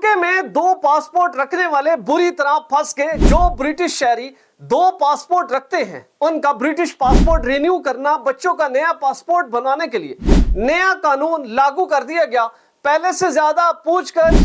UK में 2 passport रखने वाले बुरी तरह फंस गए। जो ब्रिटिश शहरी 2 पासपोर्ट रखते हैं उनका ब्रिटिश पासपोर्ट रिन्यू करना, बच्चों का नया पासपोर्ट बनाने के लिए नया कानून लागू कर दिया गया। पहले से ज्यादा पूछकर,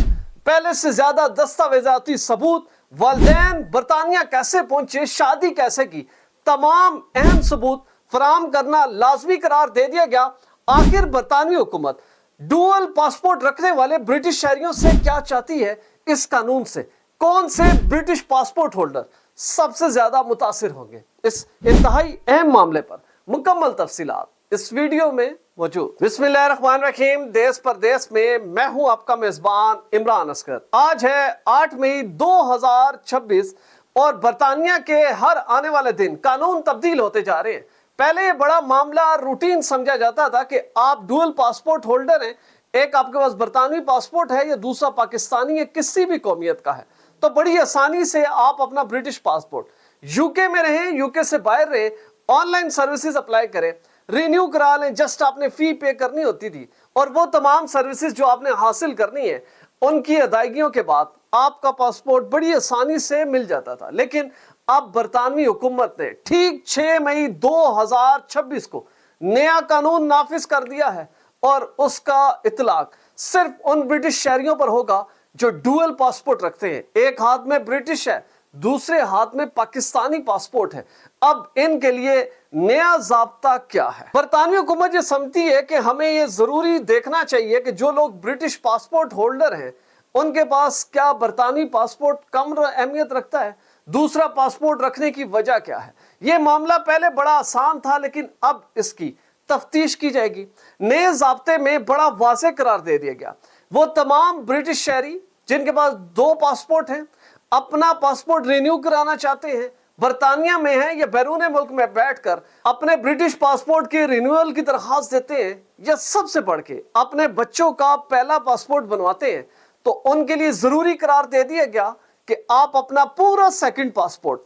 पहले से ज्यादा दस्तावेजाती सबूत, वालिदैन बरतानिया कैसे पहुंचे, शादी कैसे की, तमाम अहम सबूत फराहम करना लाजमी करार दे दिया गया। आखिर बरतानवी हुकूमत डुअल पासपोर्ट रखने वाले ब्रिटिश शहरियों से क्या चाहती है? इस कानून से कौन से ब्रिटिश पासपोर्ट होल्डर सबसे ज्यादा मुतासिर होंगे? इस इंतहाई अहम मामले पर मुकम्मल तफसीलात इस वीडियो में मौजूद। बिस्मिल्लाहिर्रहमानिर्रहीम। देश परदेश में मैं हूं आपका मेजबान इमरान असगर। आज है 8 मई 2026 और बरतानिया के हर आने वाले दिन कानून तब्दील होते जा रहे हैं। पहले ये बड़ा मामला रूटीन समझा जाता था कि आप डुअल पासपोर्ट होल्डर हैं, एक आपके पास बरतानवी पासपोर्ट है या दूसरा पाकिस्तानी है, किसी भी कौमियत का है, तो बड़ी आसानी से आप अपना ब्रिटिश पासपोर्ट यूके में रहें, यूके से बाहर रहें, ऑनलाइन सर्विसेज अप्लाई करें, रिन्यू करा लें। जस्ट आपने फी पे करनी होती थी और वो तमाम सर्विसेज जो आपने हासिल करनी है उनकी अदायगियों के बाद आपका पासपोर्ट बड़ी आसानी से मिल जाता था। लेकिन अब बरतानवी हुकूमत ने ठीक 6 मई 2026 को नया कानून नाफिज कर दिया है और उसका इतलाक सिर्फ उन ब्रिटिश शहरियों पर होगा जो डुअल पासपोर्ट रखते हैं। एक हाथ में ब्रिटिश है, दूसरे हाथ में पाकिस्तानी पासपोर्ट है। अब इनके लिए नया ज़ाब्ता क्या है? बरतानवी हुकूमत ये समझती है कि हमें ये जरूरी देखना चाहिए कि जो लोग ब्रिटिश पासपोर्ट होल्डर हैं उनके पास क्या बरतानवी पासपोर्ट कम अहमियत रखता है, दूसरा पासपोर्ट रखने की वजह क्या है। यह मामला पहले बड़ा आसान था लेकिन अब इसकी तफ्तीश की जाएगी। नए ज़ाब्ते में बड़ा वाज़ेह करार दे दिया गया। वो तमाम ब्रिटिश शहरी जिनके पास 2 पासपोर्ट हैं, अपना पासपोर्ट रिन्यू कराना चाहते हैं, बरतानिया में हैं या बैरून मुल्क में बैठकर अपने ब्रिटिश पासपोर्ट के रिन्यूअल की दरख्वास्त देते हैं, या सबसे बढ़ के अपने बच्चों का पहला पासपोर्ट बनवाते हैं, तो उनके लिए जरूरी करार दे दिया गया कि आप अपना पूरा second passport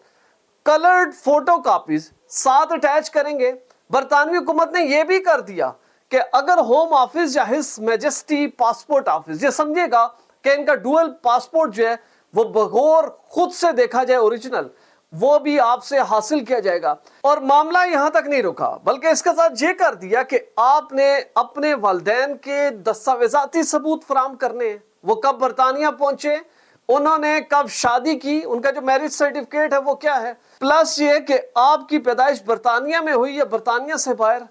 coloured photo copies साथ अटैच करेंगे। बरतानवी हुकूमत ने यह भी कर दिया कि अगर होम ऑफिस या हिज मैजेस्टी पासपोर्ट ऑफिस ये समझेगा कि इनका डुअल पासपोर्ट जो है वो बगौर खुद से देखा जाए ओरिजिनल, वो भी आपसे हासिल किया जाएगा। और मामला यहां तक नहीं रुका बल्कि इसके साथ ये कर दिया कि आपने अपने वालिदैन के दस्तावेजाती सबूत फराहम करने हैं, वो कब बरतानिया पहुंचे, उन्होंने कब शादी की, उनका जो मैरिज सर्टिफिकेट है वो क्या है, प्लस ये कि आपकी पैदाइश बरतानिया में हुई या बरतानिया से बाहर,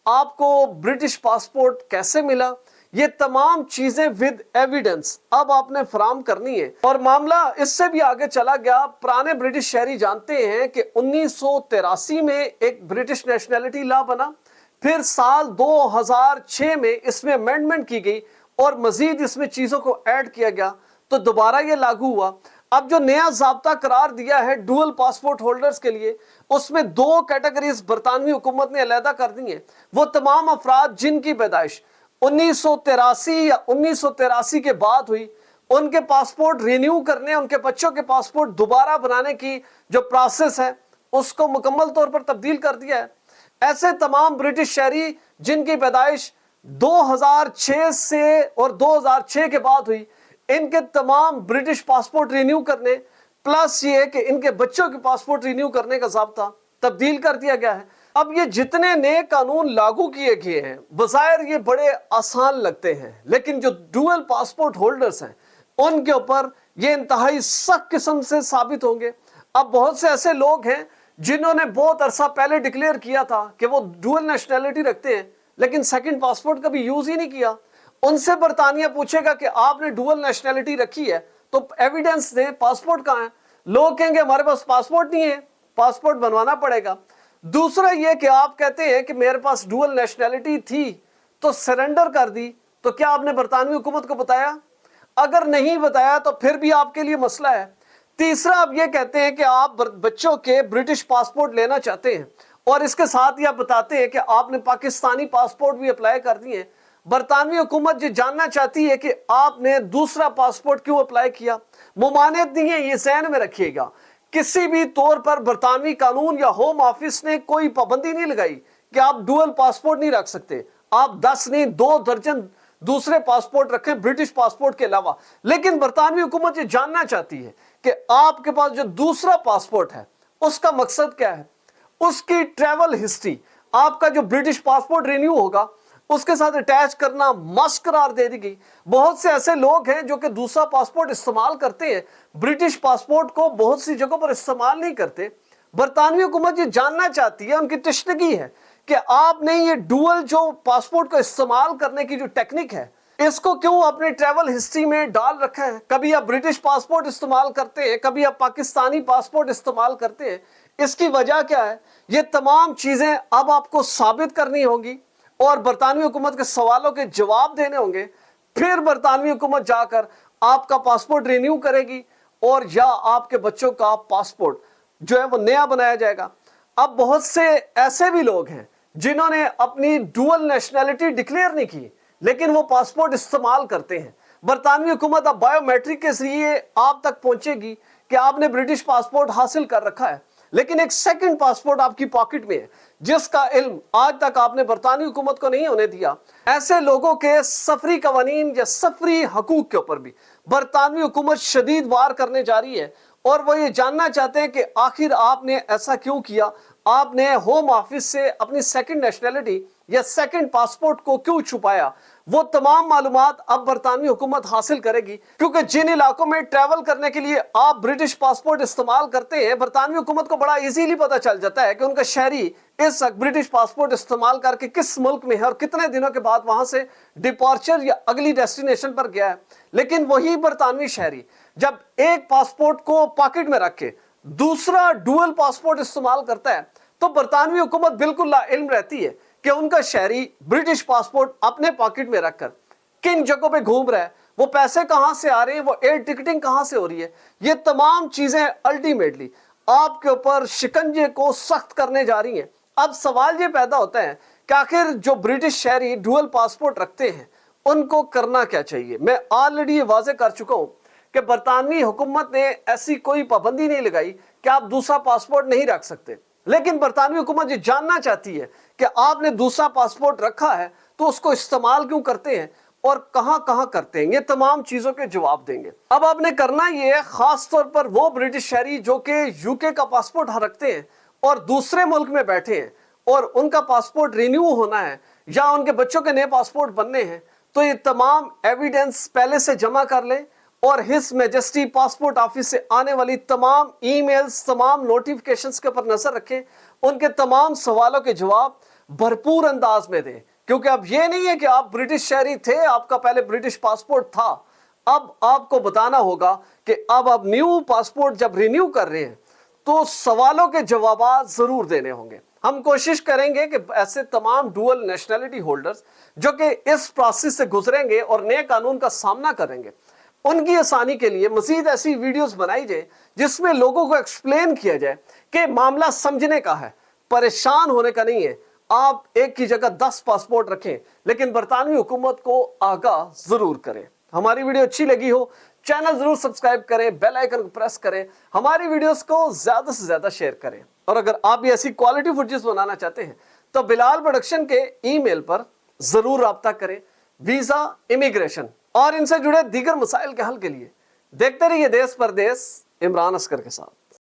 आपको ब्रिटिश पासपोर्ट कैसे मिला, ये तमाम चीजें विद एविडेंस अब आपने फराहम करनी है। और मामला इससे भी आगे चला गया। पुराने ब्रिटिश शहरी जानते हैं कि 1983 में एक ब्रिटिश नेशनैलिटी लॉ बना, फिर साल 2006 में इसमें अमेंडमेंट की गई और मजीद इसमें चीजों को ऐड किया गया, तो दोबारा ये लागू हुआ। अब जो नया ज़ाब्ता करार दिया है डुअल पासपोर्ट होल्डर्स के लिए, उसमें 2 कैटेगरीज बरतानवी हुकूमत ने अलहदा कर दी है। वो तमाम अफराद जिनकी पैदाइश 1983 या 1983 के बाद हुई, उनके पासपोर्ट रिन्यू करने, उनके बच्चों के पासपोर्ट दोबारा बनाने की जो प्रोसेस है उसको मुकम्मल तौर पर तब्दील कर दिया है। ऐसे तमाम ब्रिटिश शहरी जिनकी पैदाइश 2006 से और 2006 के बाद हुई, इनके तमाम ब्रिटिश पासपोर्ट रिन्यू करने, प्लस ये कि इनके बच्चों के पासपोर्ट रिन्यू करने का ज़ाब्ता तब्दील कर दिया गया है। अब ये जितने नए कानून लागू किए गए हैं बज़ाहिर ये बड़े आसान लगते हैं, लेकिन जो डुअल पासपोर्ट होल्डर्स हैं उनके ऊपर ये इंतहाई सख्त किस्म से साबित होंगे। अब बहुत से ऐसे लोग हैं जिन्होंने बहुत अरसा पहले डिक्लेयर किया था कि वो डुअल नेशनैलिटी रखते हैं लेकिन सेकंड पासपोर्ट कभी यूज ही नहीं किया। उनसे बरतानिया पूछेगा कि आपने डुअल नेशनैलिटी रखी है तो एविडेंस दें, पासपोर्ट कहाँ है। लोग कहेंगे हमारे पास पासपोर्ट नहीं है, पासपोर्ट बनवाना पड़ेगा। दूसरा ये कि आप कहते हैं कि मेरे पास डुअल नेशनैलिटी थी तो सरेंडर कर दी, तो क्या आपने बरतानवी हुकूमत को बताया? अगर नहीं बताया तो फिर भी आपके लिए मसला है। तीसरा आप ये कहते हैं कि आप बच्चों के ब्रिटिश पासपोर्ट लेना चाहते हैं और इसके साथ ही आप बताते हैं कि आपने पाकिस्तानी पासपोर्ट भी अप्लाई कर दिए। बरतानवी हुकूमत ये जानना चाहती है कि आपने दूसरा पासपोर्ट क्यों अप्लाई किया। मुमानियत नहीं है, ये ज़हन में रखिएगा। किसी भी तौर पर बरतानवी कानून या होम ऑफिस ने कोई पाबंदी नहीं लगाई कि आप डुअल पासपोर्ट नहीं रख सकते। आप 10 नहीं 2 दर्जन दूसरे पासपोर्ट रखें ब्रिटिश पासपोर्ट के अलावा। लेकिन बरतानवी हुकूमत ये जानना चाहती है कि आपके पास जो दूसरा पासपोर्ट है उसका मकसद क्या है, उसकी ट्रैवल हिस्ट्री, आपका जो ब्रिटिश पासपोर्ट रिन्यू होगा उसके साथ अटैच करना मस्ट करार दे दी गई। बहुत से ऐसे लोग हैं जो कि दूसरा पासपोर्ट इस्तेमाल करते हैं, ब्रिटिश पासपोर्ट को बहुत सी जगहों पर इस्तेमाल नहीं करते। बरतानवी हुकूमत ये जानना चाहती है, उनकी तशनीकी है कि आपने ये डुअल जो पासपोर्ट को इस्तेमाल करने की जो टेक्निक है इसको क्यों अपने ट्रैवल हिस्ट्री में डाल रखा है। कभी आप ब्रिटिश पासपोर्ट इस्तेमाल करते हैं, कभी आप पाकिस्तानी पासपोर्ट इस्तेमाल करते हैं, इसकी वजह क्या है, ये तमाम चीजें अब आपको साबित करनी होगी और बरतानवी हुकूमत के सवालों के जवाब देने होंगे। फिर बरतानवी हुकूमत जाकर आपका पासपोर्ट रिन्यू करेगी और या आपके बच्चों का पासपोर्ट जो है वो नया बनाया जाएगा। अब बहुत से ऐसे भी लोग हैं जिन्होंने अपनी डुअल नेशनैलिटी डिक्लेयर नहीं की लेकिन वो पासपोर्ट इस्तेमाल करते हैं। बरतानवी हुकूमत अब बायोमेट्रिक के जरिए आप तक पहुंचेगी कि आपने ब्रिटिश पासपोर्ट हासिल कर रखा है लेकिन एक सेकंड पासपोर्ट आपकी पॉकेट में है जिसका इल्म आज तक आपने बरतानवी हुकूमत को नहीं होने दिया। ऐसे लोगों के सफरी कवानीन या सफरी हकूक के ऊपर भी बरतानवी हुकूमत शदीद वार करने जा रही है और वो ये जानना चाहते हैं कि आखिर आपने ऐसा क्यों किया, आपने होम ऑफिस से अपनी सेकंड नेशनैलिटी या सेकंड पासपोर्ट को क्यों छुपाया। वो तमाम मालूमात अब बरतानवी हुकूमत हासिल करेगी क्योंकि जिन इलाकों में ट्रैवल करने के लिए आप ब्रिटिश पासपोर्ट इस्तेमाल करते हैं बरतानवी हुकूमत को बड़ा इजीली पता चल जाता है कि उनका शहरी इस वक्त ब्रिटिश पासपोर्ट इस्तेमाल करके किस मुल्क में है और कितने दिनों के बाद वहां से डिपार्चर या अगली डेस्टिनेशन पर गया है। लेकिन वही बरतानवी शहरी जब एक पासपोर्ट को पॉकेट में रख के दूसरा डुअल पासपोर्ट इस्तेमाल करता है तो बरतानवी हुकूमत बिल्कुल लाइल्म रहती है कि उनका शहरी ब्रिटिश पासपोर्ट अपने पॉकेट में रखकर किन जगहों पे घूम रहा है, वो पैसे कहां से आ रहे हैं, वो एयर टिकटिंग कहां से हो रही है। ये तमाम चीजें अल्टीमेटली आपके ऊपर शिकंजे को सख्त करने जा रही हैं। अब सवाल ये पैदा होता है कि आखिर जो ब्रिटिश शहरी डुअल पासपोर्ट रखते हैं उनको करना क्या चाहिए। मैं ऑलरेडी ये वाजे कर चुका हूं कि बरतानवी हुकूमत ने ऐसी कोई पाबंदी नहीं लगाई कि आप दूसरा पासपोर्ट नहीं रख सकते, लेकिन बरतानवी हुकूमत ये जानना चाहती है कि आपने दूसरा पासपोर्ट रखा है तो उसको इस्तेमाल क्यों करते हैं और कहां कहां करते हैं। ये तमाम चीजों के जवाब देंगे। अब आपने करना ये है, खास तौर पर वो ब्रिटिश शहरी जो कि यूके का पासपोर्ट रखते हैं और दूसरे मुल्क में बैठे हैं और उनका पासपोर्ट रिन्यू होना है या उनके बच्चों के नए पासपोर्ट बनने हैं, तो ये तमाम एविडेंस पहले से जमा कर लें और हिज मैजेस्टी पासपोर्ट ऑफिस से आने वाली तमाम ईमेल्स, तमाम नोटिफिकेशंस के ऊपर नजर रखें, उनके तमाम सवालों के जवाब भरपूर अंदाज में दें। क्योंकि अब ये नहीं है कि आप ब्रिटिश शहरी थे, आपका पहले ब्रिटिश पासपोर्ट था, अब आपको बताना होगा कि अब आप न्यू पासपोर्ट जब रिन्यू कर रहे हैं तो सवालों के जवाब जरूर देने होंगे। हम कोशिश करेंगे कि ऐसे तमाम डुअल नेशनैलिटी होल्डर्स जो कि इस प्रोसेस से गुजरेंगे और नए कानून का सामना करेंगे, उनकी आसानी के लिए मजीद ऐसी वीडियोस बनाई जाए जिसमें लोगों को एक्सप्लेन किया जाए कि मामला समझने का है, परेशान होने का नहीं है। आप एक की जगह 10 पासपोर्ट रखें लेकिन बरतानवी हुकूमत को आगाह जरूर करें। हमारी वीडियो अच्छी लगी हो चैनल जरूर सब्सक्राइब करें, बेल आइकन को प्रेस करें, हमारी वीडियोस को ज्यादा से ज्यादा शेयर करें। और अगर आप भी ऐसी क्वालिटी फुटेज बनाना चाहते हैं तो बिलाल प्रोडक्शन के ईमेल पर जरूर राब्ता करें। वीजा, इमिग्रेशन और इनसे जुड़े दीगर मसाइल के हल के लिए देखते रहिए देश परदेश इमरान असगर के साथ।